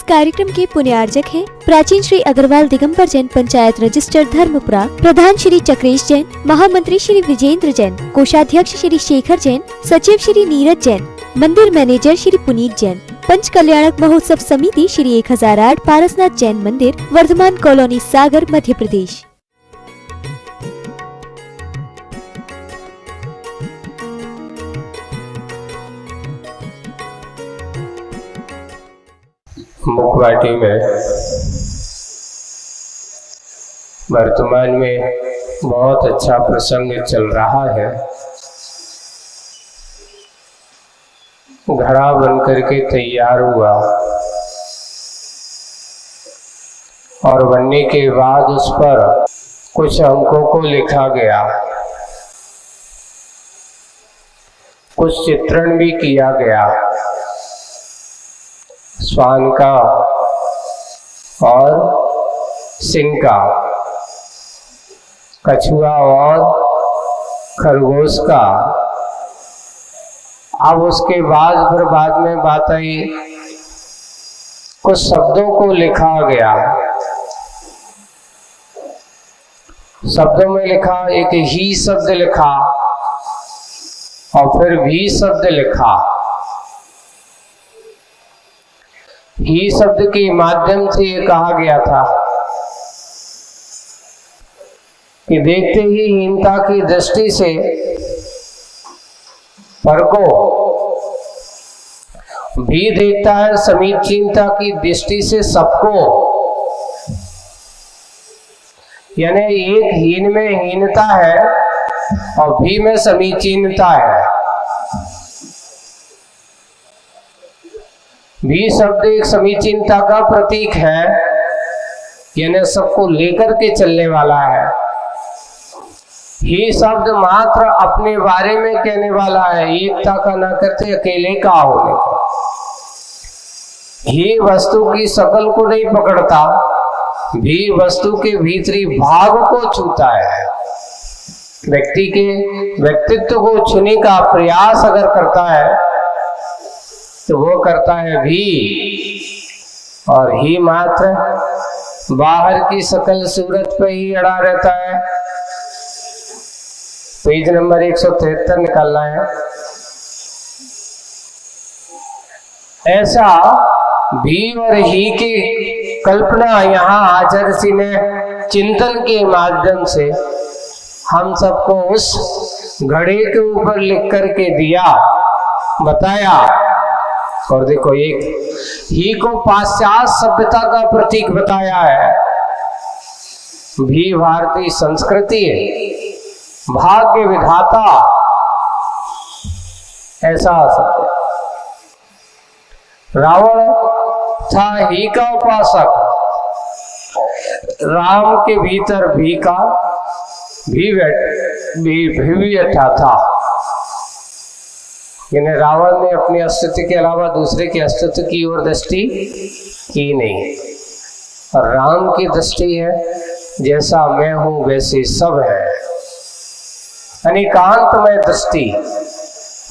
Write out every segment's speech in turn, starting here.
कार्यक्रम के पुण्यार्जक हैं प्राचीन श्री अग्रवाल दिगंबर जैन पंचायत रजिस्टर धर्मपुरा, प्रधान श्री चक्रेश जैन, महामंत्री श्री विजेंद्र जैन, कोषाध्यक्ष श्री शेखर जैन, सचिव श्री नीरज जैन, मंदिर मैनेजर श्री पुनीत जैन, पंच कल्याणक महोत्सव समिति श्री 1008 पारसनाथ जैन मंदिर, वर्धमान कॉलोनी, सागर, मध्य प्रदेश। मुखवाटी में वर्तमान में बहुत अच्छा प्रसंग चल रहा है। घड़ा बनकर के तैयार हुआ और बनने के बाद उस पर कुछ अंकों को लिखा गया, कुछ चित्रण भी किया गया, श्वान का और सिंह का, कछुआ और खरगोश का। अब उसके बाद में बात आई, कुछ शब्दों को लिखा गया। शब्दों में लिखा, एक ही शब्द लिखा और फिर भी शब्द लिखा। ही शब्द के माध्यम से ये कहा गया था कि देखते ही हीनता की दृष्टि से परको, भी देखता है समीचीनता की दृष्टि से सबको। यानी एक हीन में हीनता है और भी में समीचीनता है। भी शब्द एक समीचीनता का प्रतीक है, यानी सबको लेकर के चलने वाला है। ही शब्द मात्र अपने बारे में कहने वाला है, एकता का ना करते अकेले का होने का। ही वस्तु की शकल को नहीं पकड़ता, भी वस्तु के भीतरी भाग को छूता है। व्यक्ति के व्यक्तित्व को छूने का प्रयास अगर करता है तो वो करता है भी, और ही मात्र बाहर की शकल सूरत पे ही अड़ा रहता है। पेज नंबर 173 निकालना है। ऐसा भी और ही की कल्पना यहाँ आचार्य जी ने चिंतन के माध्यम से हम सबको उस घड़े के ऊपर लिख करके दिया, बताया। और देखो, एक ही को पाश्चात्य सभ्यता का प्रतीक बताया है। भी भारतीय संस्कृति है, भाग्य विधाता, ऐसा सत्य। रावण था ही का उपासक, राम के भीतर भी का भी बैठा था। यानी रावण ने अपने अस्तित्व के अलावा दूसरे के अस्तित्व की ओर दृष्टि की नहीं, और राम की दृष्टि है जैसा मैं हूं वैसे सब है। अनेकांतमय दृष्टि,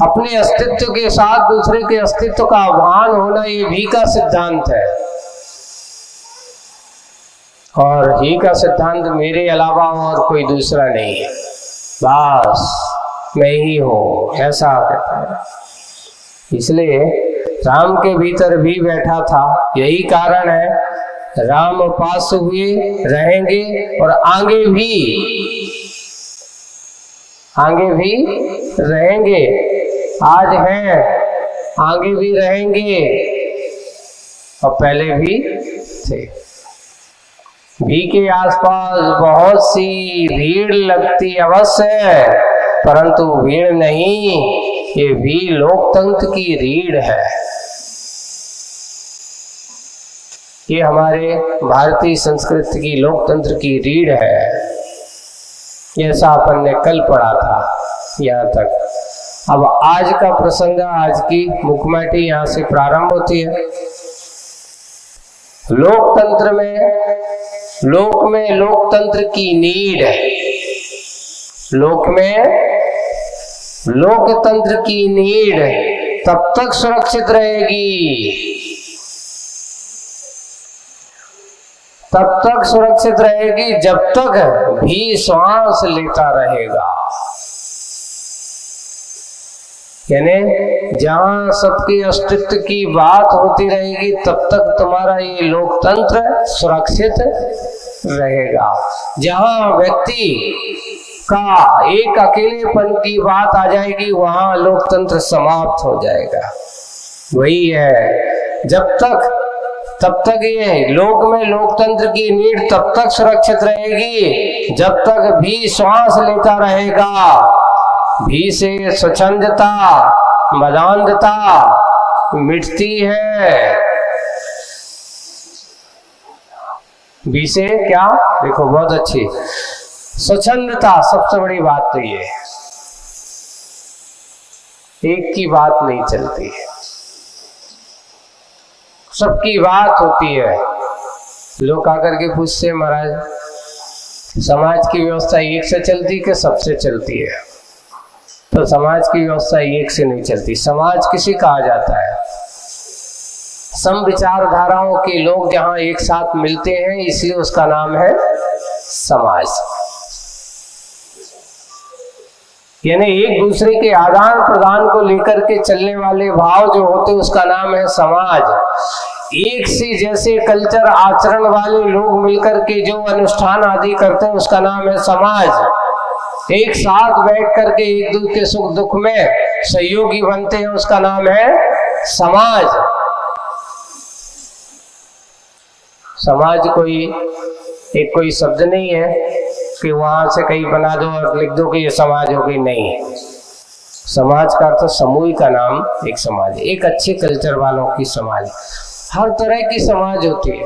अपने अस्तित्व के साथ दूसरे के अस्तित्व का आह्वान होना, ये भी का सिद्धांत है। और ही का सिद्धांत मेरे अलावा और कोई दूसरा नहीं है, बस मैं ही हूं, ऐसा कहता है। इसलिए राम के भीतर भी बैठा था। यही कारण है राम पास हुए, रहेंगे और आगे भी रहेंगे। आज हैं, आगे भी रहेंगे और पहले भी थे। भी के आसपास बहुत सी भीड़ लगती अवश्य है, परंतु भीड़ नहीं, ये भी लोकतंत्र की रीढ़ है। ये हमारे भारतीय संस्कृति की लोकतंत्र की रीढ़ है। जैसा अपन ने कल पढ़ा था यहाँ तक। अब आज का प्रसंग, आज की मुखमाटी यहाँ से प्रारंभ होती है। लोकतंत्र में, लोक में लोकतंत्र की नीड है। लोक में लोकतंत्र की नीड तब तक सुरक्षित रहेगी तब तक सुरक्षित रहेगी जब तक भी श्वास लेता रहेगा। यानी जहां सबके अस्तित्व की बात होती रहेगी तब तक तुम्हारा ये लोकतंत्र सुरक्षित रहेगा। जहां व्यक्ति का एक अकेलेपन की बात आ जाएगी वहां लोकतंत्र समाप्त हो जाएगा। वही है, जब तक तब तक ये लोक में लोकतंत्र की नींव तब तक सुरक्षित रहेगी जब तक भी श्वास लेता रहेगा। भी से स्वच्छंदता मदान्धता मिटती है। भी से क्या, देखो बहुत अच्छी स्वच्छंदता, सबसे बड़ी बात तो ये एक की बात नहीं चलती है, सबकी बात होती है। लोग आकर के पूछते हैं महाराज समाज की व्यवस्था एक से चलती कि सबसे चलती है? तो समाज की व्यवस्था एक से नहीं चलती। समाज किसे कहा जाता है? सम विचारधाराओं के लोग जहां एक साथ मिलते हैं इसलिए उसका नाम है समाज। यानी एक दूसरे के आदान प्रदान को लेकर के चलने वाले भाव जो होते हैं उसका नाम है समाज। एक से जैसे कल्चर आचरण वाले लोग मिलकर के जो अनुष्ठान आदि करते हैं उसका नाम है समाज। एक साथ बैठ करके एक दूसरे के सुख दुख में सहयोगी बनते हैं उसका नाम है समाज। समाज कोई शब्द नहीं है कि वहां से कहीं बना दो और लिख दो कि ये समाज हो गई, नहीं। समाज का अर्थ समूह का नाम एक समाज, एक अच्छे कल्चर वालों की समाज। हर तरह की समाज होती है।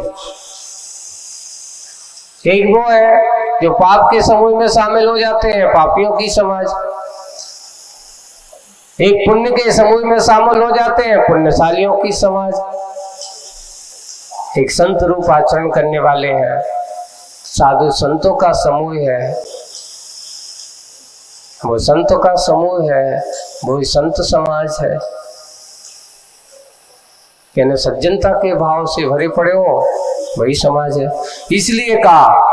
एक वो है जो पाप के समूह में शामिल हो जाते हैं, पापियों की समाज। एक पुण्य के समूह में शामिल हो जाते हैं, पुण्यशालियों की समाज। एक संत रूप आचरण करने वाले हैं, साधु संतों का समूह है, वो संतों का समूह है, वो संत समाज है। यानी सज्जनता के भाव से भरे पड़े हो वही समाज है। इसलिए कहा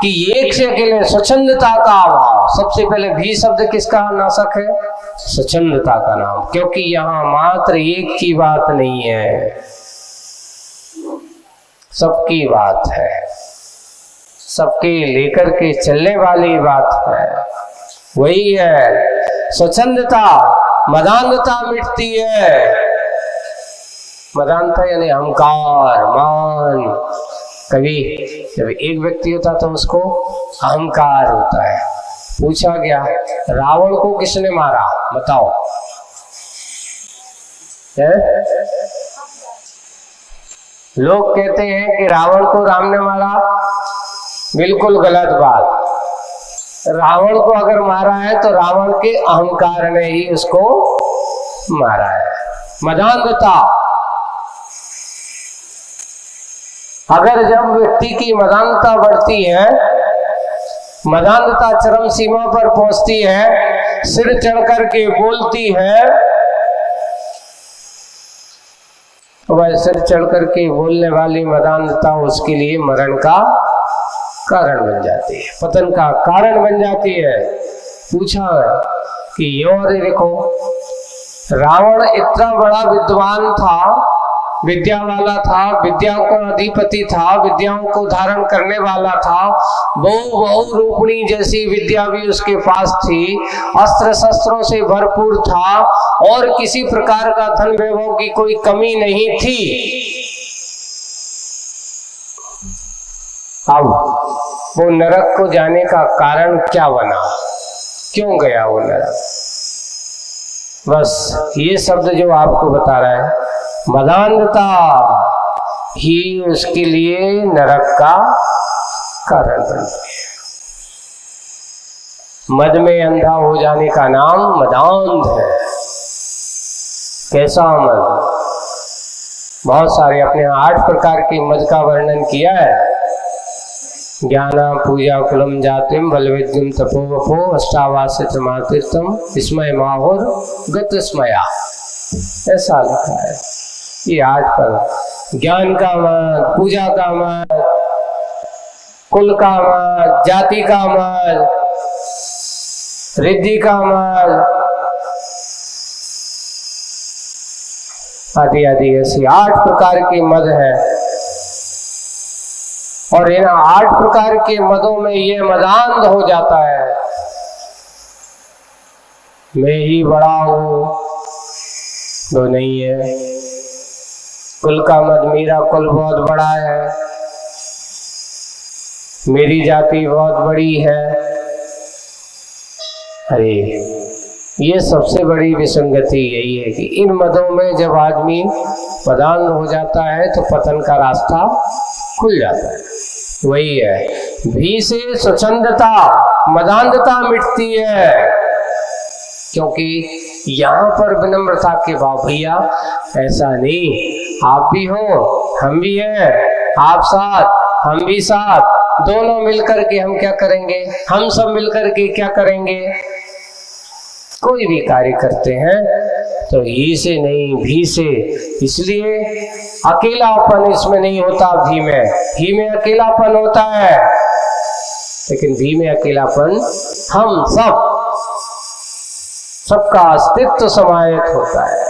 कि एक से अकेले स्वच्छंदता का भाव, सबसे पहले भी शब्द किसका नाशक है? स्वच्छंदता का नाम, क्योंकि यहाँ मात्र एक की बात नहीं है, सबकी बात है, सबके लेकर के चलने वाली बात है। वही है स्वच्छंदता, मदान्धता मिटती है। मदान्धता यानी अहंकार, मान। कभी जब एक व्यक्ति होता तो उसको अहंकार होता है। पूछा गया रावण को किसने मारा, बताओ? है? लोग कहते हैं कि रावण को राम ने मारा, बिल्कुल गलत बात। रावण को अगर मारा है तो रावण के अहंकार ने ही उसको मारा है। मदान्धता, अगर जब व्यक्ति की मदान्धता बढ़ती है, मदान्धता चरम सीमा पर पहुंचती है, सिर चढ़ करके बोलती है, वह सिर चढ़ करके बोलने वाली मदान्धता उसके लिए मरण का कारण बन जाती है, पतन का कारण बन जाती है। पूछा कि यो देखो, रावण इतना बड़ा विद्वान था, विद्या वाला था, विद्याओं का अधिपति था, विद्याओं को धारण करने वाला था, बहु रूपणी जैसी विद्या भी उसके पास थी, अस्त्र शस्त्रों से भरपूर था और किसी प्रकार का धन वैभव की कोई कमी नहीं थी। अब वो नरक को जाने का कारण क्या बना, क्यों गया वो नरक? बस ये शब्द जो आपको बता रहा है, मदान्धता ही उसके लिए नरक का कारण बनती है। मद में अंधा हो जाने का नाम मदान्ध है। कैसा मद? बहुत सारे, अपने 8 प्रकार के मद का वर्णन किया है। ज्ञाना पूजा कुलम जातिम बलविद्युम तपो वपो अष्टावासित मातीर्थम विस्मय माहुर गत स्मया, ऐसा लिखा है। ये 8 पर ज्ञान का मत, पूजा का मत, कुल का मल, जाति का मल, रिद्धि का मल आदि आदि ऐसी 8 प्रकार के मद हैं। और इन 8 प्रकार के मदों में ये मदांध हो जाता है, मैं ही बड़ा हूं, तो नहीं है। कुल का मद, मेरा कुल बहुत बड़ा है, मेरी जाति बहुत बड़ी है। अरे ये सबसे बड़ी विसंगति यही है कि इन मदों में जब आदमी मदांध हो जाता है तो पतन का रास्ता खुल जाता है। वही है, भी से स्वच्छंदता, मदांधता मिटती है। क्योंकि यहाँ पर विनम्रता के भाव, भैया ऐसा नहीं, आप भी हो, हम भी हैं, आप साथ, हम भी साथ, दोनों मिलकर के हम क्या करेंगे, हम सब मिलकर के क्या करेंगे। कोई भी कार्य करते हैं तो ही से नहीं, भी से। इसलिए अकेलापन इसमें नहीं होता। ही में अकेलापन होता है, लेकिन भी में अकेलापन हम सबका अस्तित्व समाहित होता है।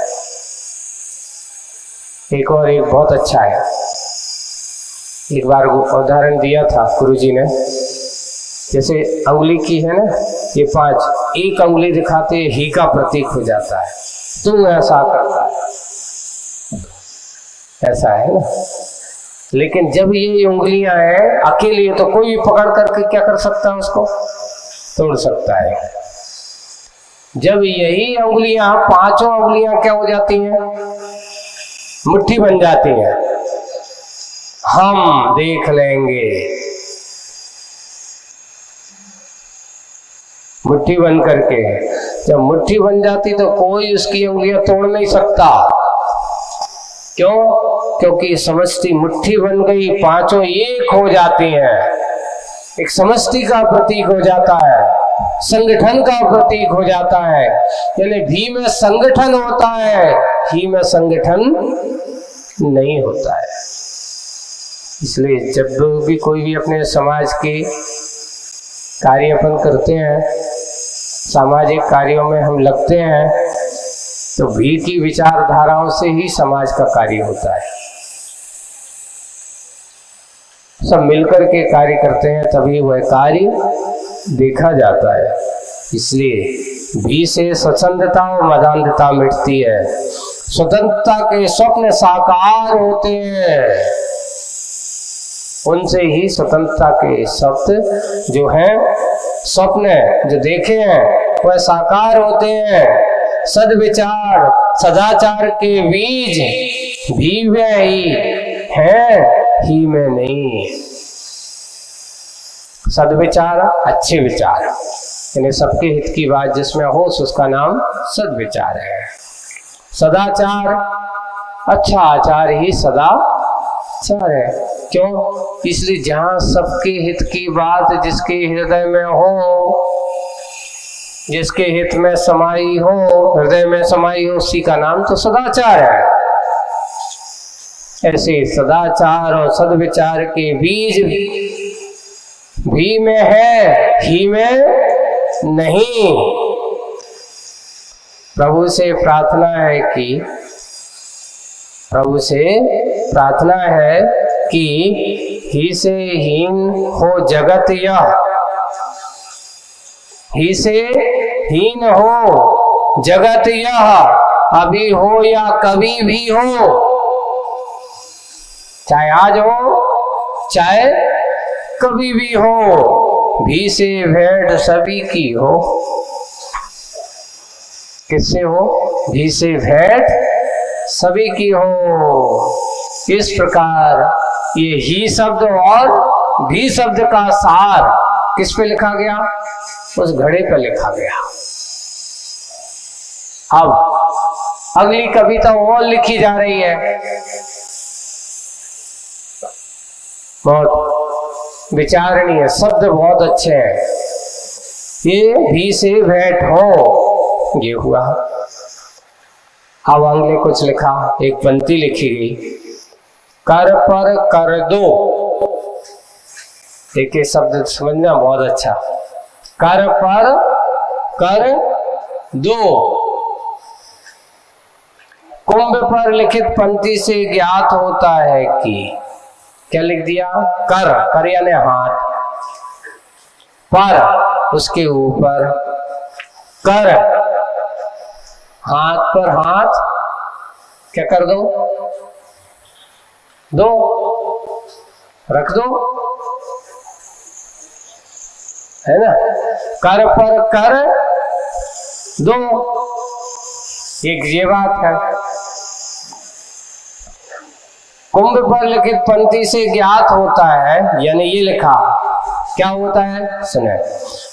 एक बहुत अच्छा है, एक बार उदाहरण दिया था गुरुजी ने, जैसे अंगुली की है ना, ये 5, एक अंगुली दिखाते ही का प्रतीक हो जाता है, तू ऐसा करता है, ऐसा है ना। लेकिन जब ये उंगलियां हैं अकेली, तो कोई भी पकड़ करके क्या कर सकता है, उसको तोड़ सकता है। जब यही उंगलियां, 5 उंगलियां क्या हो जाती हैं, मुट्ठी बन जाती हैं, हम देख लेंगे, मुट्ठी बन करके। जब मुट्ठी बन जाती तो कोई उसकी उंगलियां तोड़ नहीं सकता। क्यों? क्योंकि समष्टि मुट्ठी बन गई, 5 एक हो जाती हैं, एक समष्टि का प्रतीक हो जाता है, संगठन का प्रतीक हो जाता है। यानी भी में संगठन होता है, ही में संगठन नहीं होता है। इसलिए जब भी कोई भी अपने समाज के कार्य अपन करते हैं, सामाजिक कार्यों में हम लगते हैं, तो भी की विचारधाराओं से ही समाज का कार्य होता है। सब मिलकर के कार्य करते हैं, तभी वह कार्य देखा जाता है। इसलिए भी से स्वच्छंदता और मदांधता मिटती है। स्वतंत्रता के स्वप्न साकार होते हैं, उनसे ही स्वतंत्रता के शब्द जो हैं, स्वप्न जो देखे हैं वह साकार होते हैं। सद्विचार, सदाचार के बीज भी वे ही हैं, ही में नहीं। सद्विचार, अच्छे विचार, यानी सबके हित की बात जिसमें हो, उसका नाम सद्विचार है। सदाचार, अच्छा आचार ही सदाचार है। क्यों? इसलिए जहां सबके हित की बात जिसके हृदय में हो, जिसके हित में समाई हो, हृदय में समाई हो, उसी का नाम तो सदाचार है। ऐसे सदाचार और सद्विचार के बीज भी में है, ही में नहीं। प्रभु से प्रार्थना है कि ही से हीन हो जगत यह, ही से हीन हो जगत यह, अभी हो या कभी भी हो, चाहे आज हो चाहे कभी भी हो, भी से भेंट सभी की हो। किससे हो? भी से भेंट सभी की हो। इस प्रकार ये ही शब्द और भी शब्द का सार किस पे लिखा गया? उस घड़े पे लिखा गया। अब अगली कविता और लिखी जा रही है। बहुत विचारणीय शब्द, बहुत अच्छे हैं। ये भी से भेंट हो, ये हुआ। अब अगले कुछ लिखा, एक पंक्ति लिखी गई, कर पर कर दो, एक एक शब्द समझना बहुत अच्छा। कर पर कर दो। कुंभ पर लिखित पंक्ति से ज्ञात होता है कि, क्या लिख दिया? कर, कर यानी हाथ, पर उसके ऊपर, कर हाथ पर हाथ क्या कर दो? दो, रख दो, है ना? कर पर कर दो, एक ये बात है। कुंभ पर लिखित पंक्ति से ज्ञात होता है, यानी ये लिखा क्या होता है? सुने,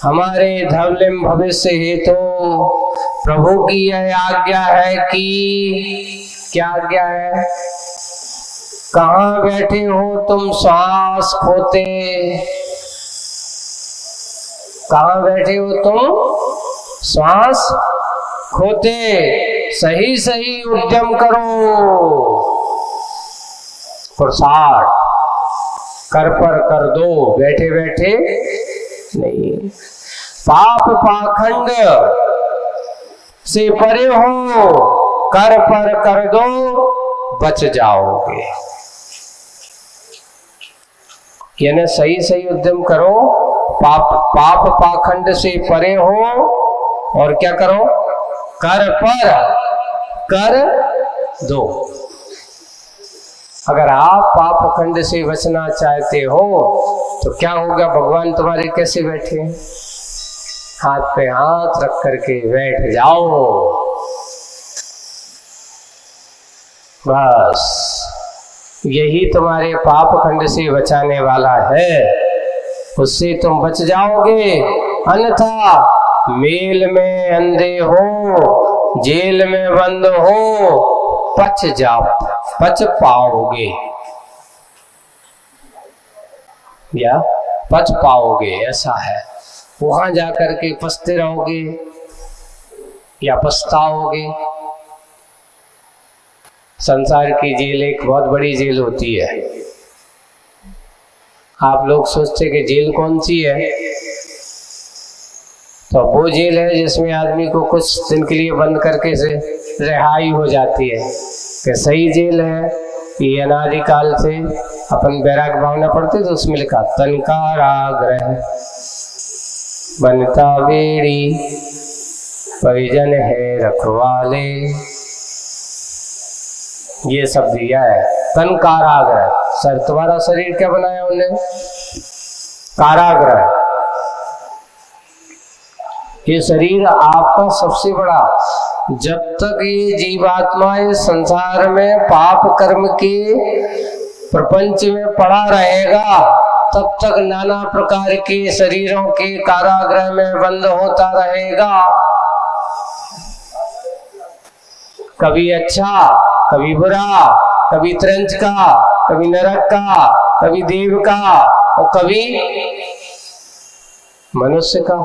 हमारे धर्म भविष्य हेतु प्रभु की यह आज्ञा है कि, क्या आज्ञा है? कहाँ बैठे हो तुम श्वास खोते, कहाँ बैठे हो तुम श्वास खोते, सही सही उद्यम करो। पुरुषार्थ, कर पर कर दो, बैठे बैठे नहीं। पाप पाखंड से परे हो, कर पर कर दो, बच जाओगे। यानी सही सही उद्यम करो, पाप पाखंड से परे हो, और क्या करो? कर पर कर दो। अगर आप पाप खंड से बचना चाहते हो तो क्या होगा? भगवान तुम्हारे कैसे बैठे? हाथ पे हाथ रख करके बैठ जाओ, बस यही तुम्हारे पाप खंड से बचाने वाला है, उससे तुम बच जाओगे। अन्यथा मेल में अंधे हो, जेल में बंद हो, पच पाओगे, या पच पाओगे, ऐसा है। वहां जाकर के पछते रहोगे या पछताओगे। संसार की जेल एक बहुत बड़ी जेल होती है। आप लोग सोचते कि जेल कौन सी है? तो वो जेल है जिसमें आदमी को कुछ दिन के लिए बंद करके से रिहाई हो जाती है। कि सही जेल है ये अनादिकाल से अपन बैराग भावना पढ़ते तो उसमें लिखा तनकाराग्रह बनता बेड़ी परिजन है रखवाले, ये सब दिया है। तनकाराग्रह, सर तुम्हारा शरीर क्या बनाया उन्होंने? काराग्रह। ये शरीर आपका सबसे बड़ा, जब तक ये जीवात्मा इस संसार में पाप कर्म के प्रपंच में पड़ा रहेगा तब तक नाना प्रकार के शरीरों के कारागृह में बंद होता रहेगा। कभी अच्छा, कभी बुरा, कभी त्रंच का, कभी नरक का, कभी देव का, और कभी मनुष्य का।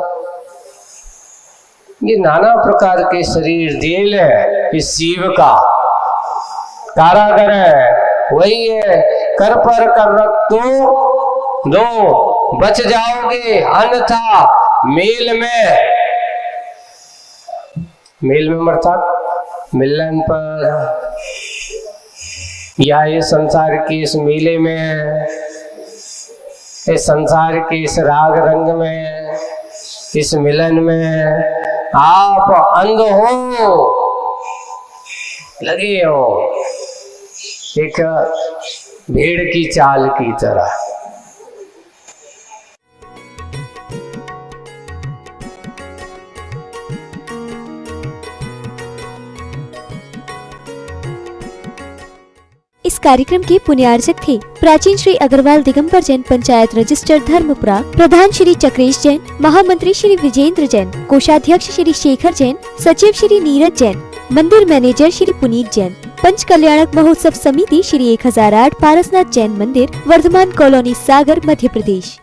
ये नाना प्रकार के शरीर जेल है इस जीव का, कारागर है। वही है, कर पर कर रख दो, बच जाओगे। अन्यथा मेल में अर्थात मिलन पर, या ये संसार के इस मेले में, इस संसार के इस राग रंग में, इस मिलन में आप अंध हो, लगे हो एक भेड़ की चाल की तरह। इस कार्यक्रम के पुण्यार्जक थे प्राचीन श्री अग्रवाल दिगंबर जैन पंचायत रजिस्टर धर्मपुरा, प्रधान श्री चक्रेश जैन, महामंत्री श्री विजेंद्र जैन, कोषाध्यक्ष श्री शेखर जैन, सचिव श्री नीरज जैन, मंदिर मैनेजर श्री पुनीत जैन, पंच कल्याणक महोत्सव समिति श्री 1008 पारसनाथ जैन मंदिर, वर्धमान कॉलोनी, सागर, मध्य प्रदेश।